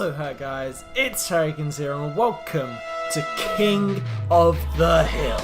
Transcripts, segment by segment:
Hello guys, it's Hurricanes here and welcome to King of the Hill.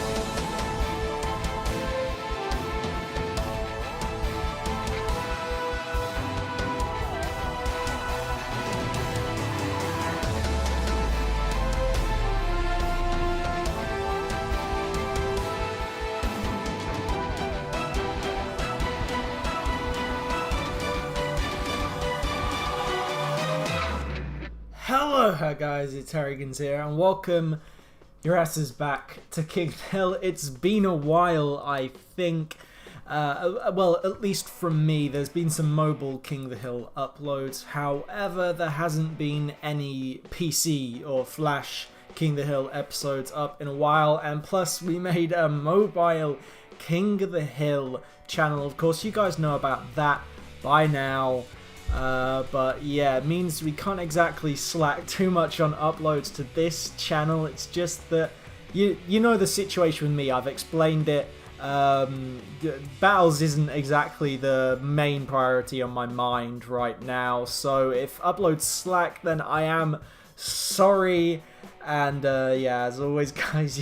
Hello guys, it's Hurricanes here and welcome your asses back to King of the Hill. It's been a while, I think. Well, at least from me, there's been some mobile King of the Hill uploads. However, there hasn't been any PC or Flash King of the Hill episodes up in a while. And plus, we made a mobile King of the Hill channel. Of course, you guys know about that by now. But yeah, it means we can't exactly slack too much on uploads to this channel. It's just that you know the situation with me. I've explained it. Battles isn't exactly the main priority on my mind right now, so if uploads slack, then I am sorry. And yeah, as always guys,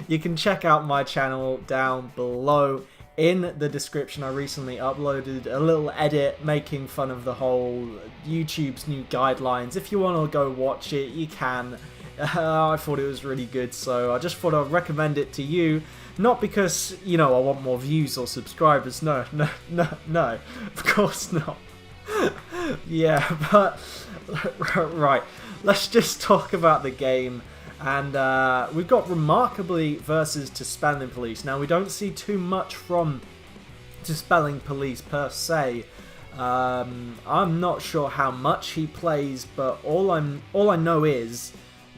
you can check out my channel down below in the description. I recently uploaded a little edit making fun of the whole YouTube's new guidelines. If you want to go watch it, you can. I thought it was really good, so I just thought I'd recommend it to you. Not because, you know, I want more views or subscribers. No, of course not. Yeah, but right, let's just talk about the game. And we've got Remarkably versus tehspeleengpolise. Now, we don't see too much from tehspeleengpolise per se. I'm not sure how much he plays, but all I know is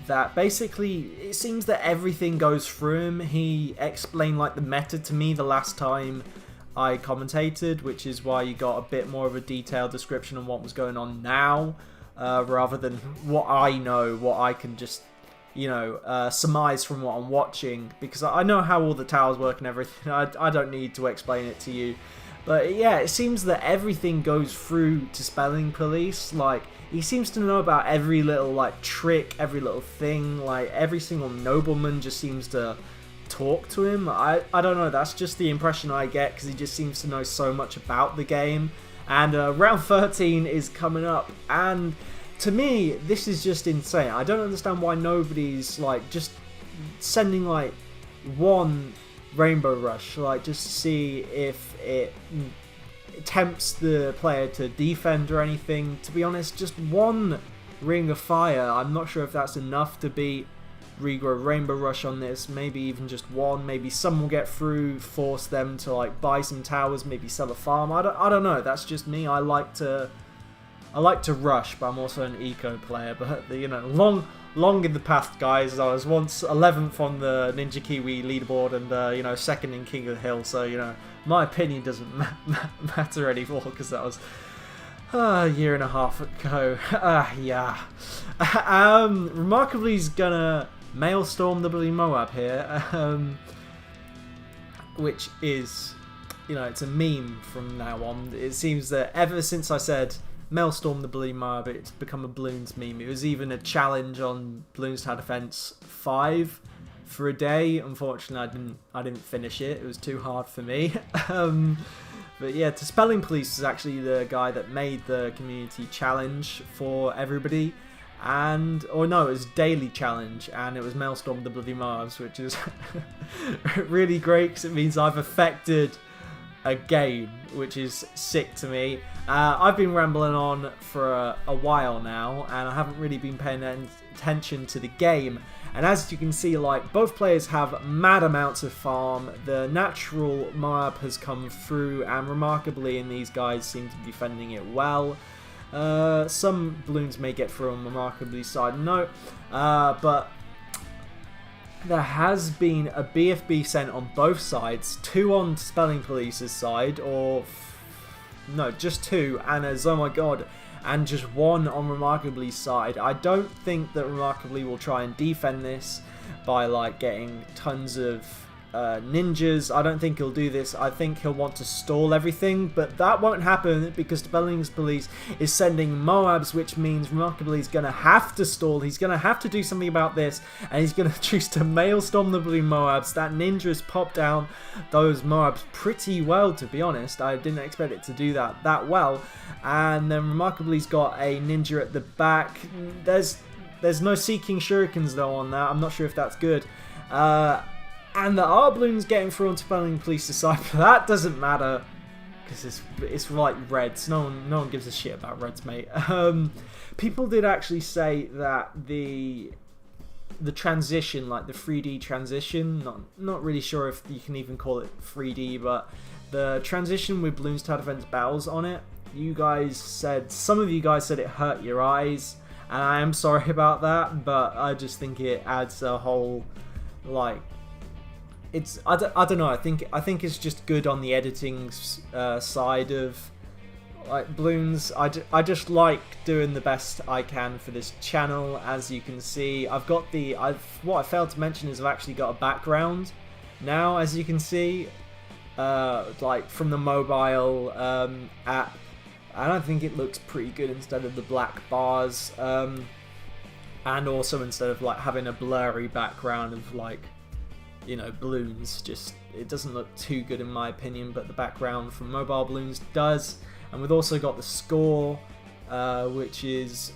that basically it seems that everything goes through him. He explained like the meta to me the last time I commentated, which is why you got a bit more of a detailed description on what was going on now, rather than what I know, what I can just, you know, surmise from what I'm watching, because I know how all the towers work and everything. I don't need to explain it to you. But yeah, it seems that everything goes through tehspeleengpolise. Like, he seems to know about every little, like, trick, every little thing. Like, every single nobleman just seems to talk to him. I don't know, that's just the impression I get, because he just seems to know so much about the game. And round 13 is coming up, and to me, this is just insane. I don't understand why nobody's, like, just sending, like, one Rainbow Rush, like, just to see if it tempts the player to defend or anything. To be honest, just one Ring of Fire. I'm not sure if that's enough to beat Regrow Rainbow Rush on this. Maybe even just one. Maybe some will get through, force them to, like, buy some towers, maybe sell a farm. I don't know. That's just me. I like to rush, but I'm also an eco player. But, you know, long in the past, guys. I was once 11th on the Ninja Kiwi leaderboard and, you know, 2nd in King of the Hill. So, you know, my opinion doesn't matter anymore, because that was a year and a half ago. Yeah. Remarkably's gonna Maelstrom the bloody Moab here, which is, you know, it's a meme from now on. It seems that ever since I said Maelstrom the bloody Moab, it's become a Bloons meme. It was even a challenge on Bloons Tower Defense 5 for a day. Unfortunately, I didn't finish it. It was too hard for me. But yeah, tehspeleengpolise is actually the guy that made the community challenge for everybody. And, or no, it was daily challenge, and it was Maelstrom the bloody Mars, which is really great, because it means I've affected a game, which is sick to me. I've been rambling on for a while now, and I haven't really been paying attention to the game. And as you can see, like, both players have mad amounts of farm. The natural Moab has come through, and Remarkably and these guys seem to be defending it well. Some Bloons may get through on Remarkably's side, no. But there has been a BFB sent on both sides, 2 on tehspeleengpolise's side, or no, just 2, and as, oh my god, and just 1 on Remarkably's side. I don't think that Remarkably will try and defend this by, like, getting tons of ninjas. I don't think he'll do this. I think he'll want to stall everything, but that won't happen because tehspeleengpolise is sending Moabs, which means Remarkably is going to have to stall. He's going to have to do something about this, and he's going to choose to Maelstrom the Blue Moabs. That ninja's popped down those Moabs pretty well, to be honest. I didn't expect it to do that well. And then Remarkably's got a ninja at the back. There's no Seeking Shurikens though on that. I'm not sure if that's good. And the art balloon's getting through on tehspeleengpoliise's side, but that doesn't matter because it's like Reds. No one gives a shit about Reds, mate. People did actually say that the transition, like the 3D transition, not really sure if you can even call it 3D, but the transition with Bloons TD Battles on it, some of you guys said it hurt your eyes, and I am sorry about that, but I just think it adds a whole, like, I don't know. I think it's just good on the editing side of like Bloons. I just like doing the best I can for this channel. As you can see, what I failed to mention is I've actually got a background now. As you can see, like from the mobile app, and I think it looks pretty good instead of the black bars, and also instead of like having a blurry background of like, you know, Bloons. Just, it doesn't look too good in my opinion, but the background from mobile Bloons does. And we've also got the score, which is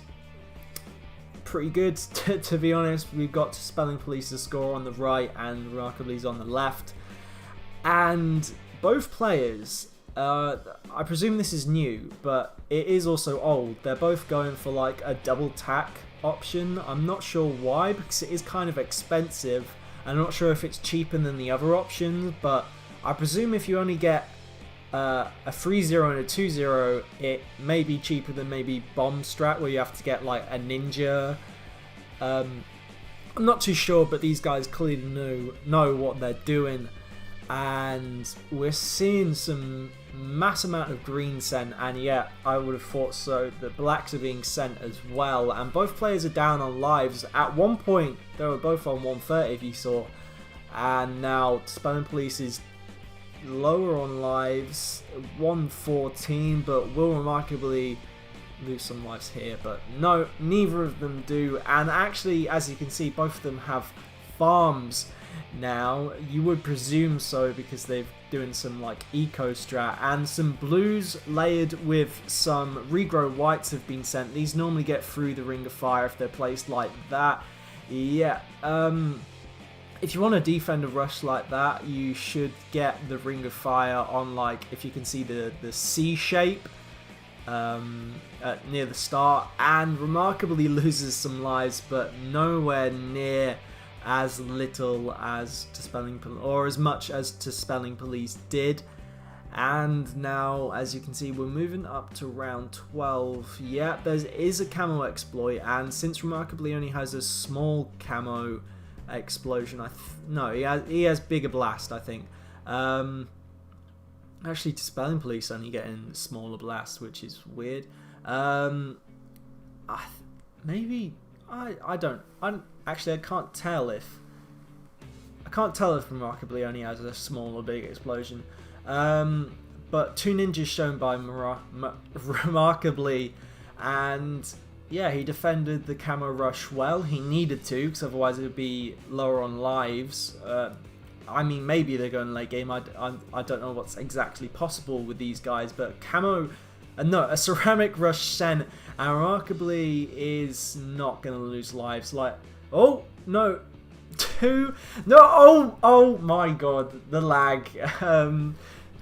pretty good to be honest. We've got tehspeleengpoliise's score on the right and Remarkably's on the left, and both players, I presume this is new, but it is also old. They're both going for like a double tack option. I'm not sure why, because it is kind of expensive. I'm not sure if it's cheaper than the other options, but I presume if you only get a 3-0 and a 2-0, it may be cheaper than maybe Bomb Strat, where you have to get like a ninja. I'm not too sure, but these guys clearly know what they're doing. And we're seeing some mass amount of green sent, and yeah, I would have thought so. The blacks are being sent as well, and both players are down on lives. At one point they were both on 130 if you saw, and now tehspeleengpoliise is lower on lives, 114, but will Remarkably lose some lives here? But no, neither of them do. And actually, as you can see, both of them have farms now. You would presume so because they've doing some like eco strat, and some blues layered with some regrow whites have been sent. These normally get through the ring of fire if they're placed like that. Yeah, if you want to defend a rush like that, you should get the ring of fire on, like, if you can see the C shape near the start. And Remarkably loses some lives, but nowhere near as little as tehspeleengpoliise, or as much as tehspeleengpoliise did. And now, as you can see, we're moving up to round 12. Yeah, there is a camo exploit, and since Remarkably only has a small camo explosion, no, he has bigger blast, I think. Actually, tehspeleengpoliise only getting smaller blast, which is weird. Maybe I can't tell if Remarkably only has a small or big explosion. But two ninjas shown by Remarkably, and yeah, he defended the camo rush well. He needed to, because otherwise it would be lower on lives. I mean, maybe they're going late game. I don't know what's exactly possible with these guys, but camo, no, a ceramic rush sent, and Remarkably is not going to lose lives. Like, oh no, two, no, oh my god, the lag.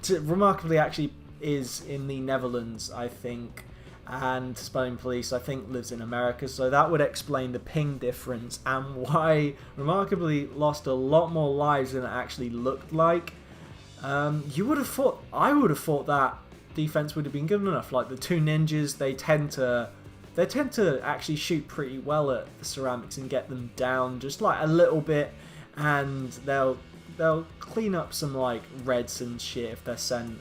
Remarkably actually is in the Netherlands, I think, and tehspeleengpoliise, I think, lives in America, so that would explain the ping difference and why Remarkably lost a lot more lives than it actually looked like. You would have thought, I would have thought that defense would have been good enough. Like the two ninjas, they tend to actually shoot pretty well at the ceramics and get them down just like a little bit, and they'll clean up some like reds and shit if they're sent,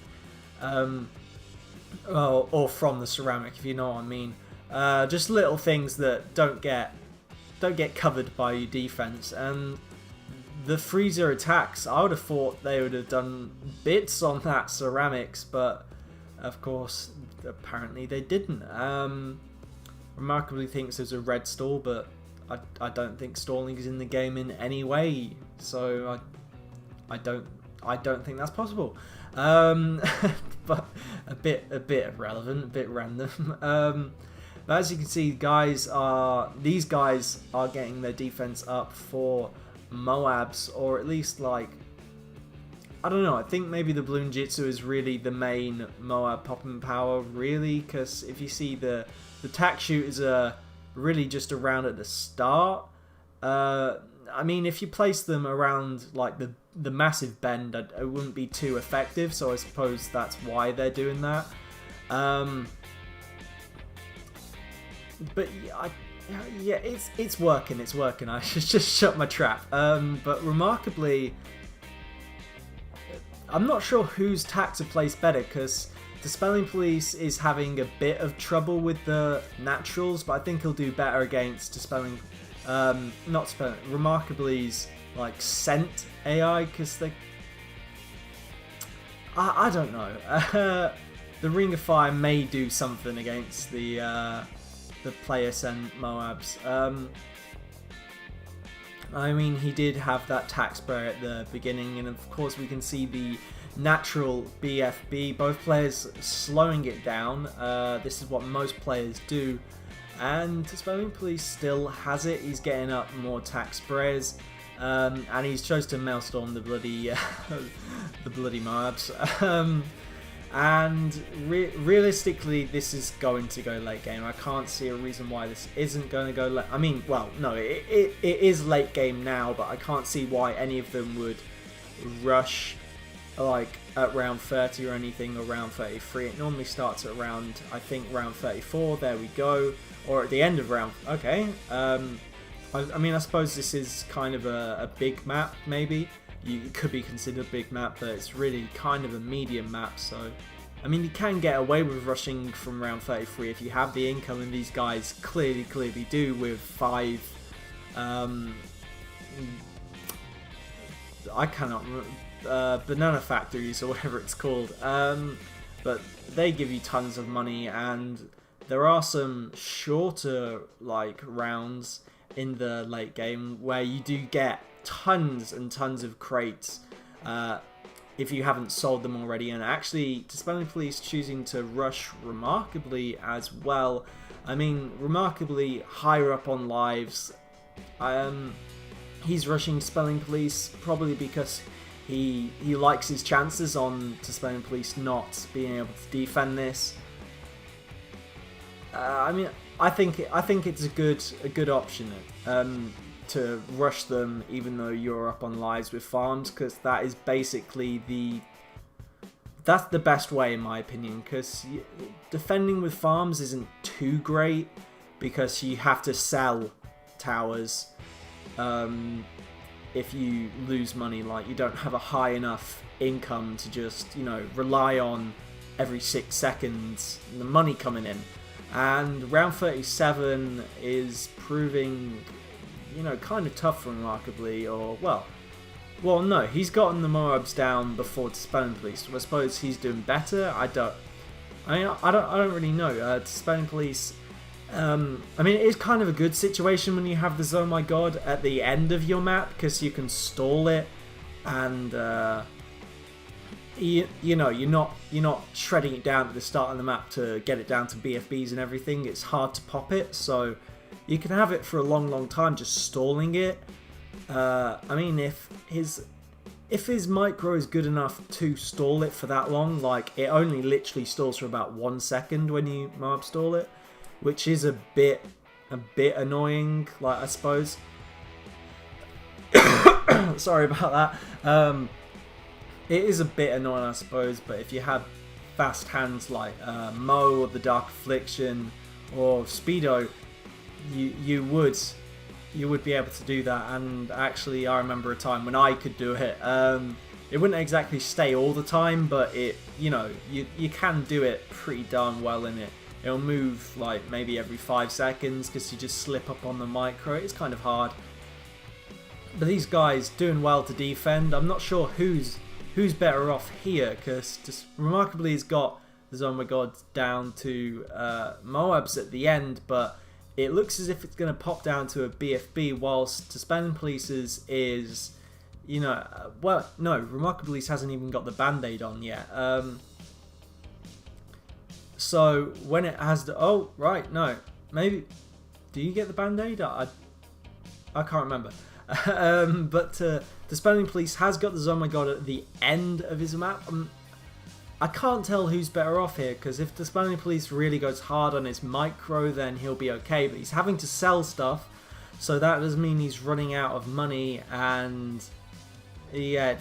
or from the ceramic, if you know what I mean. Just little things that don't get covered by your defense, and the freezer attacks, I would have thought they would have done bits on that ceramics, but of course, apparently they didn't. Remarkably thinks there's a red stall, but I don't think stalling is in the game in any way, so I don't think that's possible. But a bit irrelevant, a bit random. But as you can see, these guys are getting their defense up for Moabs, or at least, like, I don't know, I think maybe the Bloon Jitsu is really the main Moab popping power, really, because if you see the tack shooters are really just around at the start. I mean, if you place them around, like, the massive bend, it wouldn't be too effective, so I suppose that's why they're doing that. But yeah, it's working. I should just shut my trap. But remarkably, I'm not sure whose tacks are placed better, because tehspeleengpolise is having a bit of trouble with the naturals, but I think he'll do better against Remarkably's, like, scent AI, because they... I don't know. The Ring of Fire may do something against the player scent Moabs. I mean, he did have that tack spray at the beginning, and of course we can see the natural BFB, both players slowing it down. This is what most players do, and tehspeleengpolise still has it. He's getting up more tack sprays, and he's chose to maelstrom the bloody the bloody Moabs. And realistically, this is going to go late game. I can't see a reason why this isn't going to go late. I mean, well, no, it is late game now, but I can't see why any of them would rush, like, at round 30 or anything, or round 33. It normally starts at around, I think, round 34. There we go. Or at the end of round... Okay. I mean, I suppose this is kind of a big map, maybe. It could be considered a big map, but it's really kind of a medium map, so... I mean, you can get away with rushing from round 33 if you have the income, and these guys clearly do with 5... I cannot remember... banana factories, or whatever it's called. But they give you tons of money, and there are some shorter, like, rounds in the late game where you do get tons and tons of crates if you haven't sold them already. And actually, tehspeleengpolise choosing to rush Remarkably as well. I mean, Remarkably higher up on lives. He's rushing tehspeleengpolise probably because he likes his chances on tehspeleengpolise not being able to defend this. I mean, I think it's a good option to rush them even though you're up on lives with farms, because that is basically that's the best way in my opinion, because defending with farms isn't too great because you have to sell towers if you lose money. Like, you don't have a high enough income to just, you know, rely on every 6 seconds the money coming in. And round 37 is proving, you know, kind of tough for Remarkably, or, well, no, he's gotten the Moabs down before tehspeleengpolise, so I suppose he's doing better. I don't really know. tehspeleengpolise, I mean, it is kind of a good situation when you have the Oh My God at the end of your map, because you can stall it, and you know, you're not shredding it down at the start of the map to get it down to BFBs and everything. It's hard to pop it, so you can have it for a long time just stalling it. I mean, if his micro is good enough to stall it for that long, like, it only literally stalls for about 1 second when you Moab stall it, which is a bit annoying, like, I suppose. Sorry about that. It is a bit annoying, I suppose, but if you had fast hands like Mo or the Dark Affliction or Speedo, you would be able to do that. And actually, I remember a time when I could do it. It wouldn't exactly stay all the time, but you can do it pretty darn well in it. It'll move like maybe every 5 seconds because you just slip up on the micro. It's kind of hard. But these guys doing well to defend. I'm not sure who's better off here, because just Remarkably has got the Oh My God down to Moabs at the end, but it looks as if it's going to pop down to a BFB, whilst tehspeleengpolise is, you know, well, no, Remarkably hasn't even got the band-aid on yet. So when it has the, oh, right, no, maybe, do you get the band-aid? I can't remember. But tehspeleengpolise has got the Oh My God at the end of his map. I can't tell who's better off here, because if tehspeleengpolise really goes hard on his micro, then he'll be okay, but he's having to sell stuff, so that does mean he's running out of money, and yeah,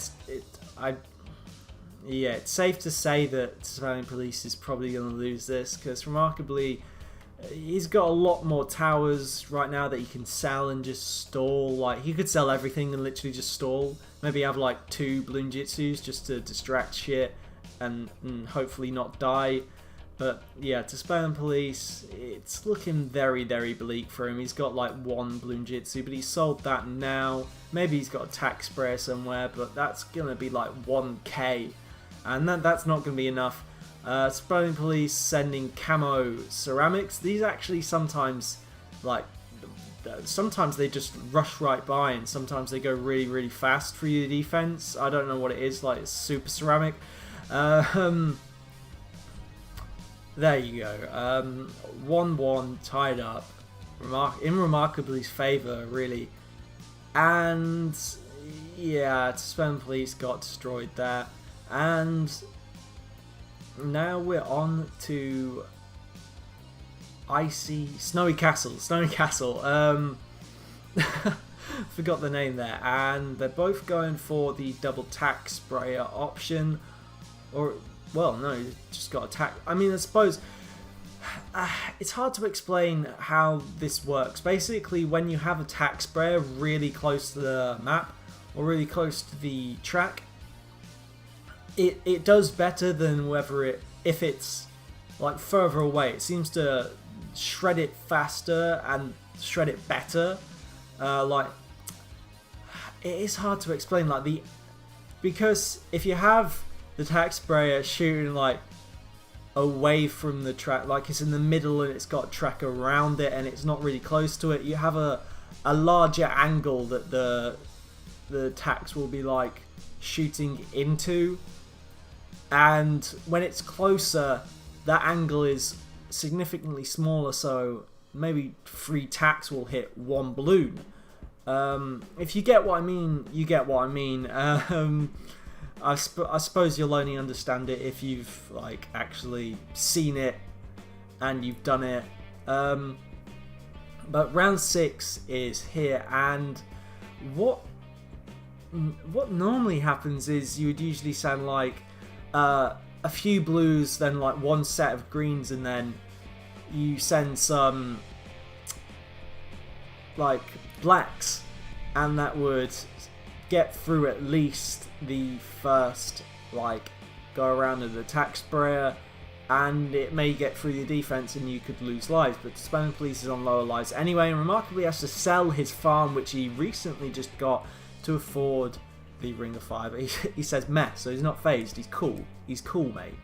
it's safe to say that tehspeleengpolise is probably going to lose this, because Remarkably, he's got a lot more towers right now that he can sell and just stall. Like, he could sell everything and literally just stall. Maybe have like 2 Bloons Jitsus just to distract shit and hopefully not die. But yeah, tehspeleengpolise, it's looking very, very bleak for him. He's got like 1 Bloons Jitsu, but he sold that now. Maybe he's got a tack sprayer somewhere, but that's going to be like 1k. And that's not going to be enough. tehspeleengpolise sending camo ceramics. These actually sometimes, like, sometimes they just rush right by, and sometimes they go really, really fast for your defense. I don't know what it is, like, it's super ceramic. There you go. 1-1 tied up. In Remarkably's favour, really. And yeah, tehspeleengpolise got destroyed there. And now we're on to Snowy Castle. Forgot the name there. And they're both going for the double tack sprayer option. Or, well, no, you just got attack. I mean, I suppose it's hard to explain how this works. Basically, when you have a tack sprayer really close to the map or really close to the track, it does better than if it's like further away. It seems to shred it faster and shred it better. Like, it is hard to explain. Like, because if you have the tack sprayer shooting like away from the track, like it's in the middle and it's got track around it and it's not really close to it, you have a larger angle that the tacks will be like shooting into, and when it's closer that angle is significantly smaller, so maybe 3 tacks will hit 1 balloon. If you get what I mean, you get what I mean. I suppose you'll only understand it if you've like actually seen it and you've done it. But round 6 is here, and what normally happens is you would usually send like a few blues, then like 1 set of greens, and then you send some like blacks, and that would get through at least the first like go around of the attack sprayer, and it may get through the defense and you could lose lives. But tehspeleengpolise is on lower lives anyway, and Remarkably has to sell his farm, which he recently just got, to afford the Ring of Fire. But he says meh, so he's not phased. He's cool, mate.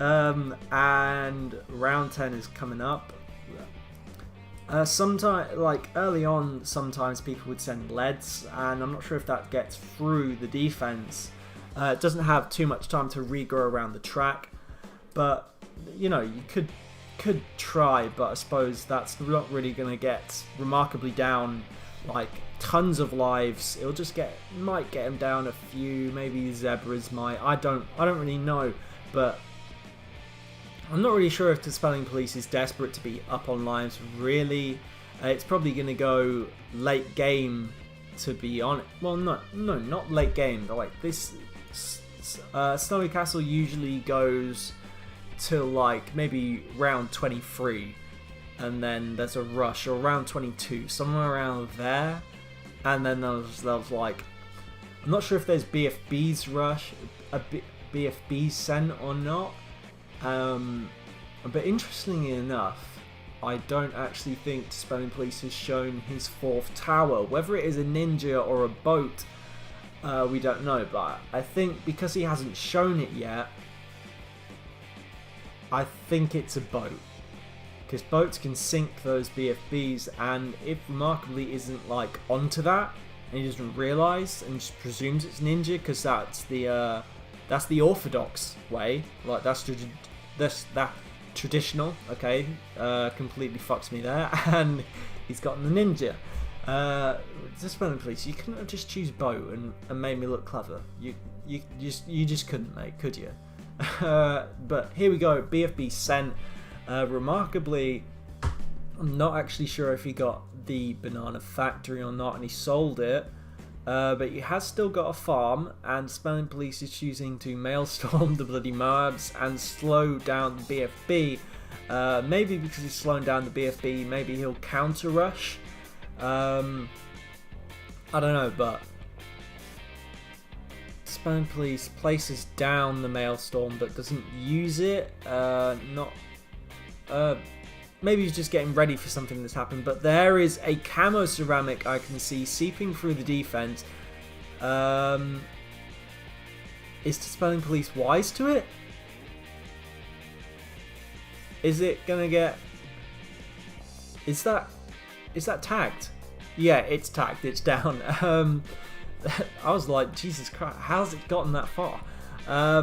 And round 10 is coming up. Sometimes, like early on, sometimes people would send leads, and I'm not sure if that gets through the defense. It doesn't have too much time to re-go around the track, but you know, you could try, but I suppose that's not really going to get Remarkably down like tons of lives. It'll just might get him down a few, maybe zebras might. I don't really know, but I'm not really sure if tehspeleengpolise is desperate to be up on lives, really. It's probably going to go late game, to be honest. Well, no, not late game, but like this, Snowy Castle usually goes till like maybe round 23, and then there's a rush, or round 22, somewhere around there. And then there's like, I'm not sure if there's BFB's rush, BFB's sent or not. But interestingly enough, I don't actually think tehspeleengpolise has shown his 4th tower. Whether it is a ninja or a boat, we don't know. But I think because he hasn't shown it yet, I think it's a boat. Because boats can sink those BFBs, and if Remarkably isn't like onto that, and he doesn't realise and just presumes it's ninja, because that's the orthodox way, like that's that traditional. Okay, completely fucks me there, and he's gotten the ninja. tehspeleengpolise, you couldn't just choose boat and made me look clever. You just couldn't, mate, could you? But here we go. BFB sent. Remarkably, I'm not actually sure if he got the banana factory or not, and he sold it. But he has still got a farm, and tehspeleengpolise is choosing to maelstorm the bloody Moabs and slow down the BFB. Maybe because he's slowing down the BFB, maybe he'll counter rush. I don't know, but tehspeleengpolise places down the maelstorm but doesn't use it. Maybe he's just getting ready for something that's happened, but there is a camo ceramic I can see seeping through the defense. Is tehspeleengpolise wise to it? Is it gonna get... Is that tagged? Yeah, it's tagged, it's down. I was like, Jesus Christ, how's it gotten that far? I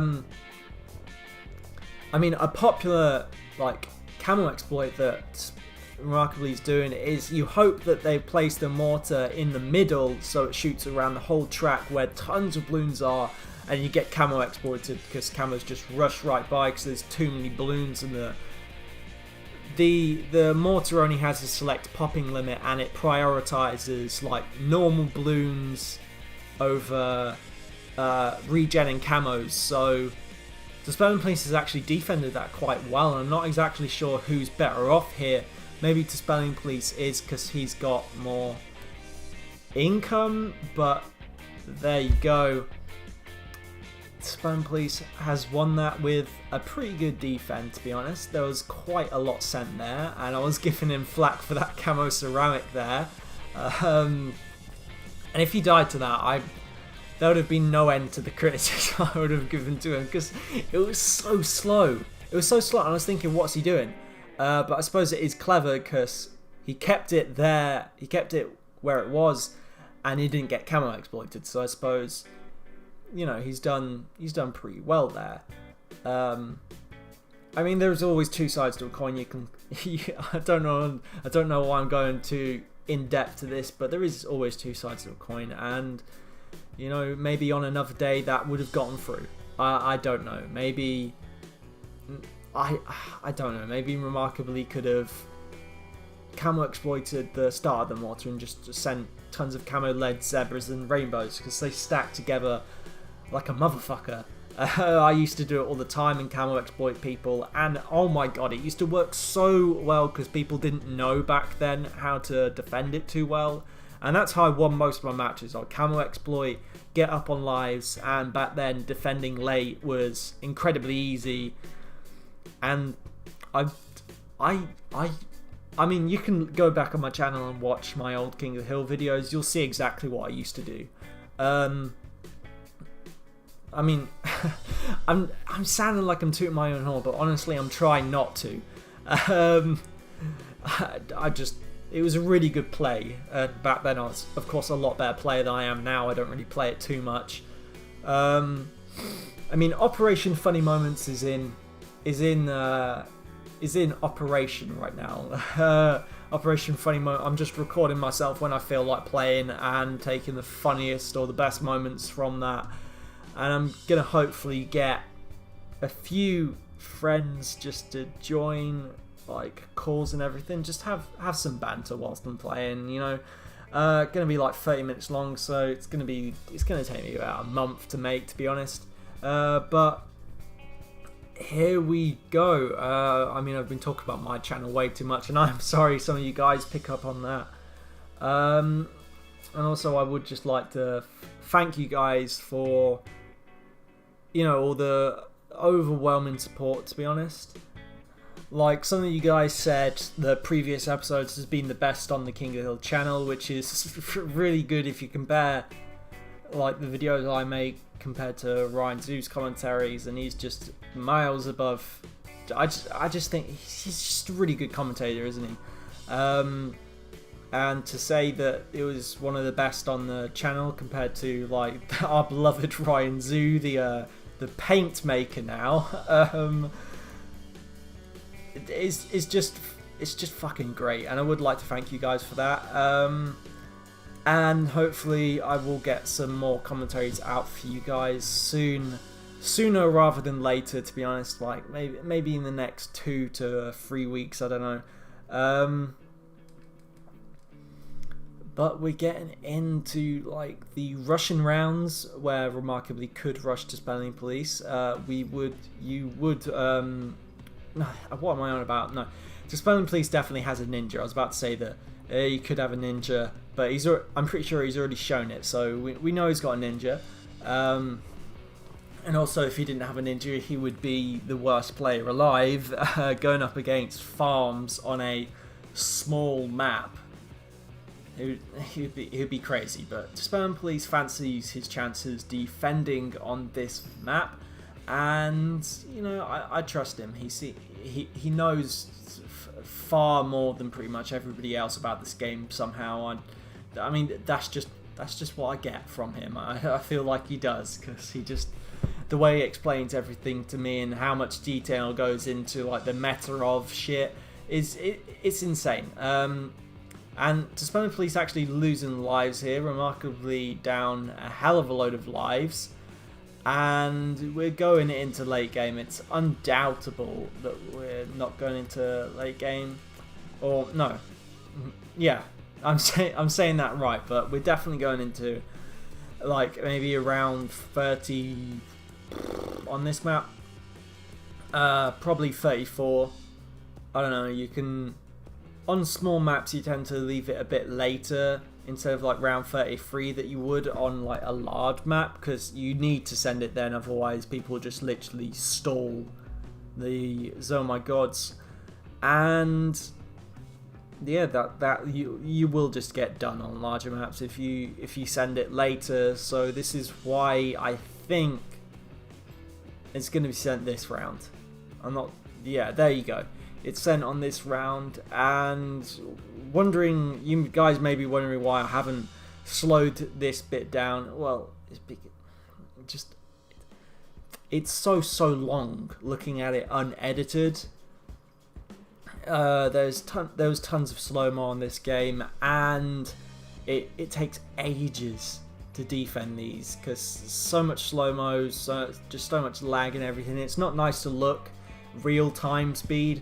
mean, a popular like camo exploit that Remarkably is doing is you hope that they place the mortar in the middle so it shoots around the whole track where tons of balloons are, and you get camo exploited because camos just rush right by because there's too many balloons, and the mortar only has a select popping limit, and it prioritizes like normal balloons over regenning camos. So tehspeleengpolise has actually defended that quite well, and I'm not exactly sure who's better off here. Maybe tehspeleengpolise is because he's got more income, but there you go. tehspeleengpolise has won that with a pretty good defense, to be honest. There was quite a lot sent there, and I was giving him flack for that camo ceramic there. And if he died to that, there would have been no end to the criticism I would have given to him, because it was so slow. It was so slow, and I was thinking, what's he doing? But I suppose it is clever because he kept it there, he kept it where it was, and he didn't get camo exploited. So I suppose, you know, he's done pretty well there. I mean, there's always two sides to a coin. You can, I don't know why I'm going too in depth to this, but there is always two sides to a coin, and you know, maybe on another day that would have gotten through. I don't know. Maybe I don't know. Maybe Remarkably could have camo exploited the start of the mortar and just sent tons of camo led zebras and rainbows because they stack together like a motherfucker. I used to do it all the time and camo exploit people, and oh my god, it used to work so well because people didn't know back then how to defend it too well. And that's how I won most of my matches. I'd camo exploit, get up on lives, and back then defending late was incredibly easy. And I mean, you can go back on my channel and watch my old King of the Hill videos. You'll see exactly what I used to do. I mean, I'm sounding like I'm tooting my own horn, but honestly, I'm trying not to. It was a really good play. Back then, I was, of course, a lot better player than I am now. I don't really play it too much. I mean, Operation Funny Moments is in operation right now. Operation Funny Moment. I'm just recording myself when I feel like playing and taking the funniest or the best moments from that. And I'm gonna hopefully get a few friends just to join, like calls and everything. Just have some banter whilst I'm playing. You know, gonna be like 30 minutes long, so it's gonna take me about a month to make, to be honest. But here we go. I mean, I've been talking about my channel way too much, and I'm sorry some of you guys pick up on that. And also, I would just like to thank you guys for, you know, all the overwhelming support, to be honest. like some of you guys said, the previous episodes has been the best on the King of the Hill channel, which is really good if you compare like the videos I make compared to Ryan Zoo's commentaries, and he's just miles above. I just think he's just a really good commentator, isn't he? And to say that it was one of the best on the channel compared to like our beloved Ryan Zoo, the paint maker now, it's just fucking great, and I would like to thank you guys for that. And hopefully I will get some more commentaries out for you guys sooner rather than later, to be honest. Like maybe in the next 2 to 3 weeks, I don't know. But we're getting into like the Russian rounds where Remarkably could rush tehspeleengpolise. No, what am I on about? No, tehspeleengpolise definitely has a ninja. I was about to say that he could have a ninja, but I'm pretty sure he's already shown it, so we know he's got a ninja. And also, if he didn't have a ninja, he would be the worst player alive, going up against farms on a small map. He'd be crazy, but tehspeleengpolise fancies his chances defending on this map, and you know I trust him. He knows far more than pretty much everybody else about this game somehow. I mean that's just what I get from him. I feel like he does, because the way he explains everything to me and how much detail goes into like the meta of shit it's insane. And tehspeleengpolise actually losing lives here, Remarkably down a hell of a load of lives, and we're going into late game. It's undoubtable that we're not going into late game, or no, yeah, I'm saying that right, but we're definitely going into like maybe around 30 on this map, probably 34. I don't know. You can. On small maps, you tend to leave it a bit later instead of like round 33 that you would on like a large map, because you need to send it then, otherwise people just literally stall the Oh My Gods. And yeah, that you will just get done on larger maps if you send it later. So this is why I think it's going to be sent this round. Yeah, there you go. It's sent on this round, and you guys may be wondering why I haven't slowed this bit down. Well, it's so long looking at it unedited. There was tons of slow-mo on this game, and it takes ages to defend these because so much slow-mo, just so much lag and everything. It's not nice to look real-time speed.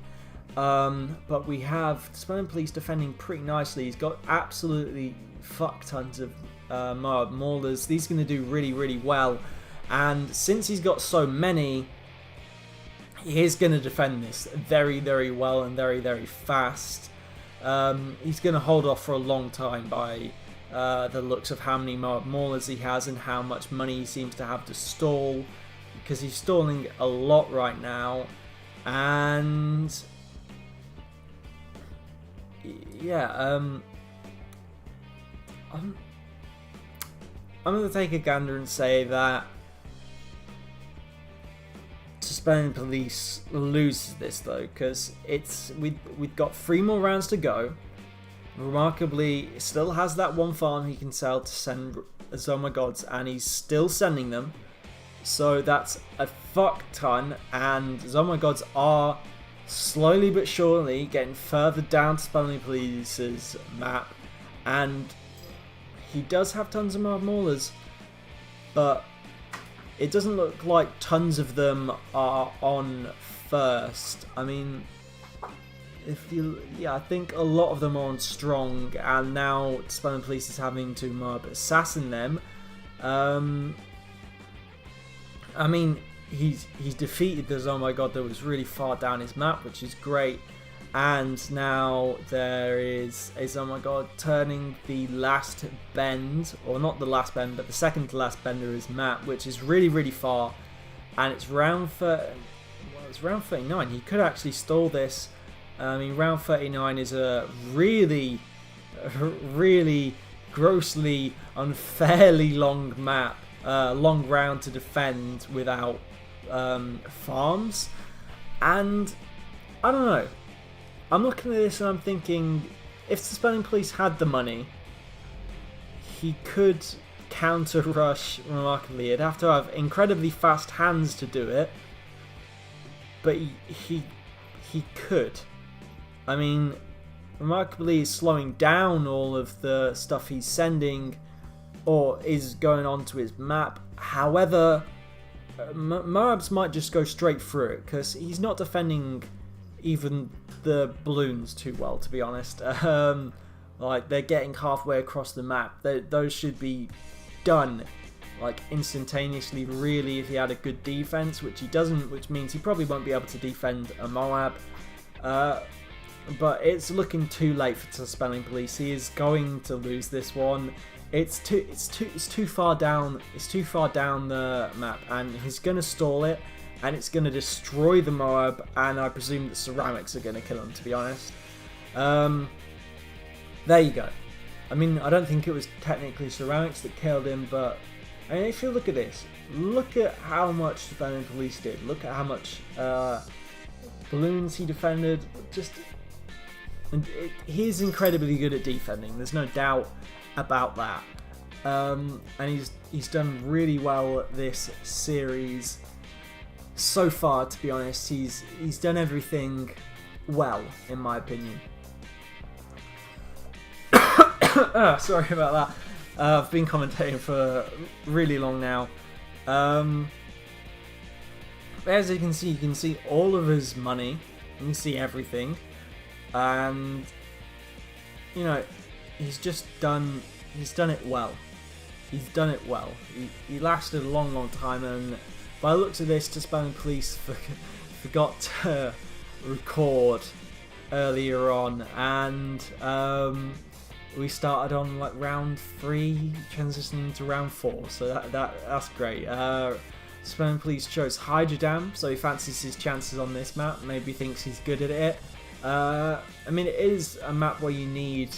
But we have tehspeleengpolise defending pretty nicely. He's got absolutely fuck tons of maulers. These are going to do really, really well. And since he's got so many, he is going to defend this very, very well and very, very fast. He's going to hold off for a long time by the looks of how many maulers he has and how much money he seems to have to stall, because he's stalling a lot right now. And yeah, I'm going to take a gander and say that tehspeleengpolise loses this though, because we've got 3 more rounds to go. Remarkably still has that one farm he can sell to send Oh My Gods, and he's still sending them, so that's a fuck ton. And Oh My Gods are slowly but surely getting further down to tehspeleengpolise's map, and he does have tons of maulers, but it doesn't look like tons of them are on first. I mean, I think a lot of them are on strong, and now tehspeleengpolise is having to mob assassin them. I mean, he's defeated the Oh My God that was really far down his map, which is great. And now there is a Oh My God turning the last bend, or not the last bend, but the second to last bend of his map, which is really, really far. And it's round 30. it's round 39. He could actually stall this. I mean, round 39 is a really grossly unfairly long map, long round to defend without farms, and I don't know. I'm looking at this and I'm thinking, if the Spelling Police had the money, he could counter rush Remarkably. He'd have to have incredibly fast hands to do it, but he could. I mean, Remarkably is slowing down all of the stuff he's sending or is going onto his map. However, Moabs might just go straight through it because he's not defending even the balloons too well, to be honest. Like, they're getting halfway across the map. Those should be done like instantaneously, really, if he had a good defense, which he doesn't, which means he probably won't be able to defend a Moab. But it's looking too late for the Spelling Police. He is going to lose this one. It's too far down. It's too far down the map, and he's gonna stall it, and it's gonna destroy the Moab. And I presume that ceramics are gonna kill him, to be honest. There you go. I mean, I don't think it was technically ceramics that killed him, but I mean, if you look at this, look at how much the Spelling Police did. Look at how much balloons he defended. He's incredibly good at defending. There's no doubt about that. And he's done really well this series so far. To be honest, he's done everything well, in my opinion. Sorry about that. I've been commentating for really long now. As you can see all of his money. You can see everything. And you know, he's done it well. He's done it well. He lasted a long time, and by the looks of this, the Spelling Police forgot to record earlier on, and we started on like round 3, transitioning to round 4. So that's great. Spelling Police chose Hydra Dam, so he fancies his chances on this map. Maybe thinks he's good at it. I mean, it is a map where you need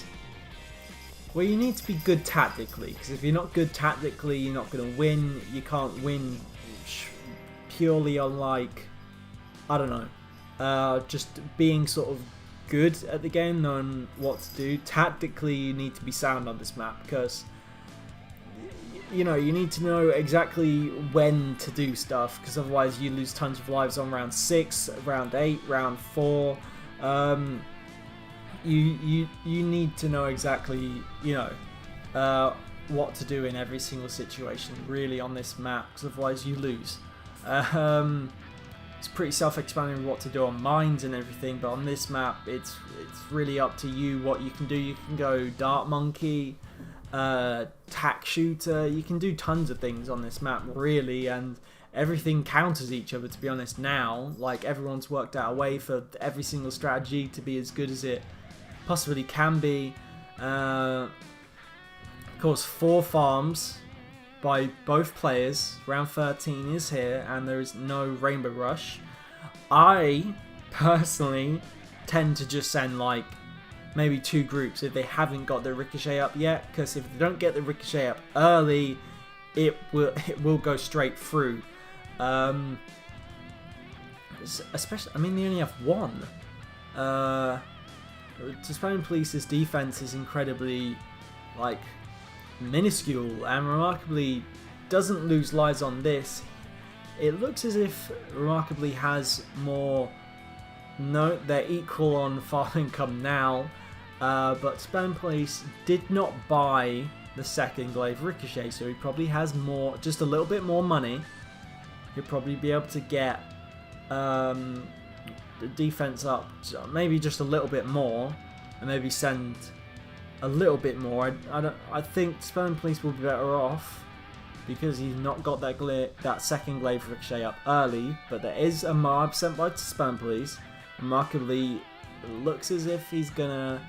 to be good tactically, because if you're not good tactically, you're not going to win. You can't win purely on, like, I don't know, just being sort of good at the game, knowing what to do. Tactically, you need to be sound on this map, because you know, you need to know exactly when to do stuff, because otherwise you lose tons of lives on round 6, round 8, round 4. You need to know exactly, you know, what to do in every single situation, really, on this map, because otherwise you lose. It's pretty self-explanatory what to do on mines and everything, but on this map, it's really up to you what you can do. You can go Dart Monkey, Tack Shooter. You can do tons of things on this map, really, and everything counters each other, to be honest, now. Like, everyone's worked out a way for every single strategy to be as good as it possibly can be. Of course, 4 farms by both players. Round 13 is here, and there is no Rainbow Rush. I, personally, tend to just send, like, maybe 2 groups if they haven't got the Ricochet up yet, because if they don't get the Ricochet up early, it will go straight through. Especially, I mean, they only have 1. Spelling Police's defense is incredibly, like, minuscule, and Remarkably doesn't lose lives on this. It looks as if Remarkably has more. No, they're equal on farm income now, but Spelling Police did not buy the second Glaive Ricochet, so he probably has more, just a little bit more money. He'll probably be able to get the defense up, maybe just a little bit more, and maybe send a little bit more. I think Spelling Police will be better off because he's not got that second Glaive Ricochet up early. But there is a Moab sent by Spelling Police. Remarkably, looks as if he's gonna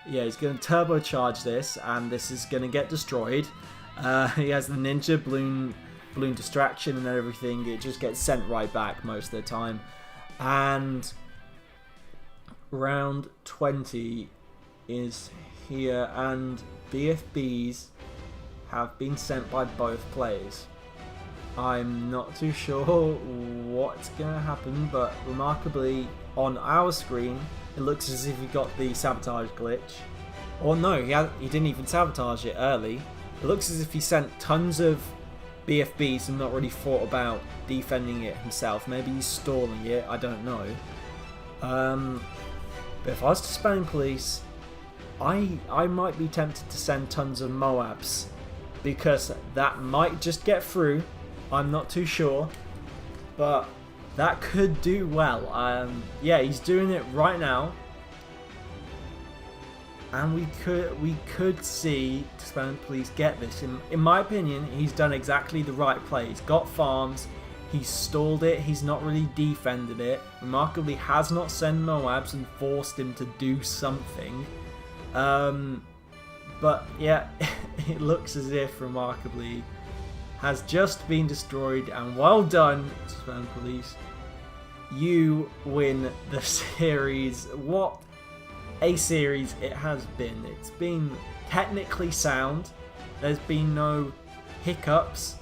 turbocharge this, and this is gonna get destroyed. He has the Ninja balloon distraction and everything. It just gets sent right back most of the time. And round 20 is here, and BFBs have been sent by both players. I'm not too sure what's going to happen, but remarkably on our screen it looks as if he got the sabotage glitch. Or no, he didn't even sabotage it early. It looks as if he sent tons of BFBs and not really thought about defending it himself. Maybe he's stalling it, I don't know. But if I was to spam police, I might be tempted to send tons of Moabs, because that might just get through. I'm not too sure, but that could do well. Yeah, he's doing it right now, and we could see Spam Police get this. In my opinion, he's done exactly the right play. He's got farms, he's stalled it, he's not really defended it. Remarkably has not sent Moabs and forced him to do something. But yeah, it looks as if Remarkably has just been destroyed, and well done, Spam Police. You win the series. What a series it has been. It's been technically sound. There's been no hiccups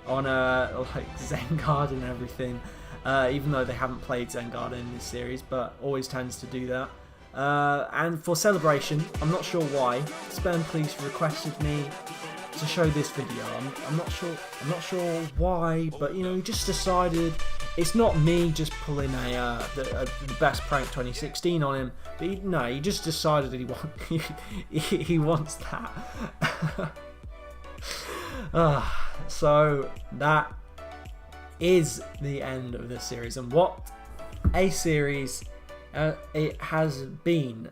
on like Zengard and everything, even though they haven't played Zengard in this series, but always tends to do that. And for celebration, I'm not sure why, Spam Police requested me to show this video. I'm not sure why, but you know, he just decided. It's not me just pulling the best prank 2016 on him, but he just decided that he wants that. So that is the end of this series, and what a series it has been.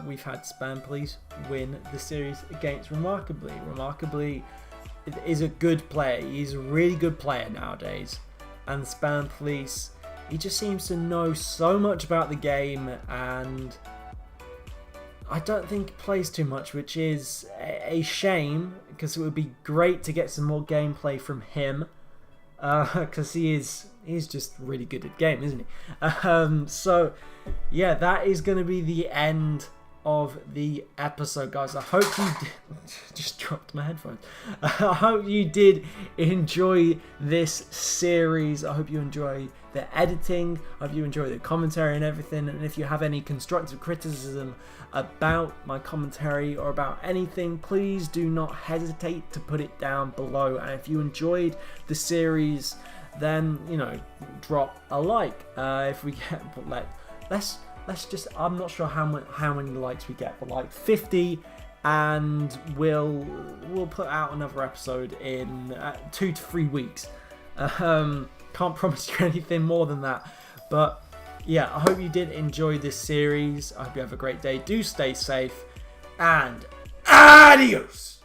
We've had Spam Police win the series against Remarkably. Remarkably is a good player. He's a really good player nowadays. And Spam Police, he just seems to know so much about the game, and I don't think he plays too much, which is a shame, because it would be great to get some more gameplay from him, because he's just really good at game, isn't he? So yeah, that is going to be the end of the episode, guys. I hope you did. Just dropped my headphones. I hope you did enjoy this series. I hope you enjoy the editing. I hope you enjoy the commentary and everything. And if you have any constructive criticism about my commentary or about anything, please do not hesitate to put it down below. And if you enjoyed the series, then drop a like. If we get let's just, I'm not sure how many likes we get, but like 50, and we'll put out another episode in 2 to 3 weeks. Can't promise you anything more than that, but yeah, I hope you did enjoy this series. I hope you have a great day. Do stay safe, and adios.